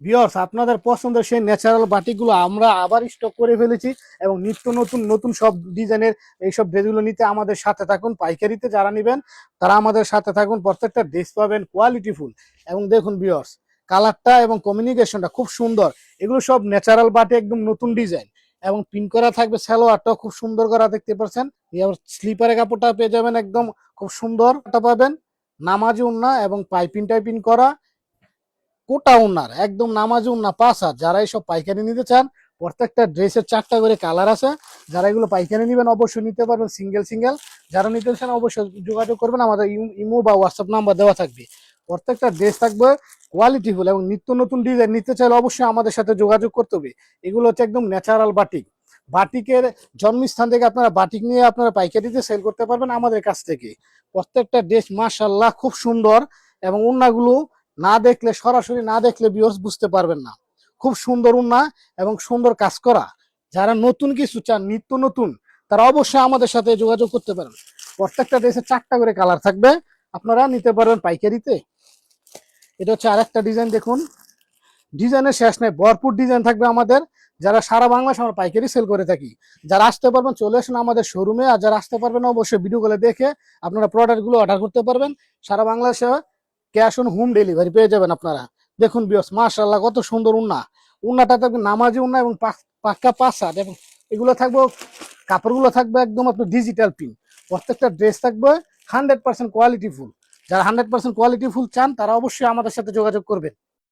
Viewers, আপনাদের পছন্দের সেই ন্যাচারাল বাটিকগুলো আমরা আবার স্টক করে ফেলেছি এবং নিত্য নতুন নতুন সব ডিজাইনের এইসব ড্রেসগুলো নিতে আমাদের সাথে থাকুন। পাইকারিতে যারা নেবেন তারা আমাদের সাথে থাকুন, প্রত্যেকটা ড্রেস পাবেন কোয়ালিটিফুল। এবং দেখুন ভিউয়ার্স, কালারটা এবং কমিউনিকেশনটা খুব সুন্দর। এগুলো সব ন্যাচারাল বাটি, একদম নতুন ডিজাইন এবং পিন করা থাকবে। সালোয়ারটাও খুব সুন্দর করা, দেখতে পাচ্ছেন। স্লিপারের কাপড়টা পেয়ে যাবেন একদম খুব সুন্দর পাবেন। নামাজি ওন্না এবং পাইপিং টাইপিং করা কোটা উন্নার একদম নামাজি উন্না 5 হাত। যারা এইসব পাইকারি নিতে চান, প্রত্যেকটা ড্রেসের 4টা করে কালার আছে। যারা এগুলো পাইকারি নেবেন অবশ্যই নিতে পারবেন সিঙ্গেল সিঙ্গেল। যারা নিতে চান অবশ্যই যোগাযোগ করবেন, আমাদের ইমো বা হোয়াটসঅ্যাপ নাম্বার দেওয়া থাকবে। প্রত্যেকটা ড্রেস থাকবে কোয়ালিটিফুল এবং নিত্য নতুন ডিজাইন। নিতে চাইলে অবশ্যই আমাদের সাথে যোগাযোগ করতে হবে। এগুলো হচ্ছে একদম ন্যাচারাল বাটিক। বাটিকের জন্মস্থান থেকে আপনারা বাটিক নিয়ে আপনারা পাইকারিতে সেল করতে পারবেন আমাদের কাছ থেকে। প্রত্যেকটা ড্রেস মাশাআল্লাহ খুব সুন্দর এবং ওন্নাগুলো না দেখলে, সরাসরি না দেখলে ভিউয়ার্স বুঝতে পারবেন না। খুব সুন্দর ওন্না এবং সুন্দর কাজ করা। যারা নতুন কিছু চান, নিত্য নতুন, তারা অবশ্যই আমাদের সাথে যোগাযোগ করতে পারেন। প্রত্যেকটা ড্রেসে 4টা করে কালার থাকবে, আপনারা নিতে পারবেন পাইকারিতে। এটা হচ্ছে আরেকটা ডিজাইন, দেখুন ডিজাইনের শেষ নেই, ভরপুর ডিজাইন থাকবে আমাদের। যারা সারা বাংলাদেশ আমরা পাইকারি সেল করে থাকি, যারা আসতে পারবেন চলে আসুন আমাদের শোরুমে। আর যারা আসতে পারবেন অবশ্যই ভিডিও কলে দেখে আপনারা প্রোডাক্টগুলো অর্ডার করতে পারবেন। সারা বাংলাদেশে ক্যাশ অন হোম ডেলিভারি পেয়ে যাবেন আপনারা। দেখুন ভিউয়ার্স, মাশাআল্লাহ কত সুন্দর উন্না। উন্নাটা থাকবে নামাজি উন্না এবং পাক্কা 5 হাত। এবং এগুলো থাকবে, কাপড়গুলো থাকবে একদম আপনার ডিজিটাল প্রিন্ট। প্রত্যেকটা ড্রেস থাকবে 100% কোয়ালিটি ফুল। যারা 100% কোয়ালিটি ফুল চান তারা অবশ্যই আমাদের সাথে যোগাযোগ করবেন।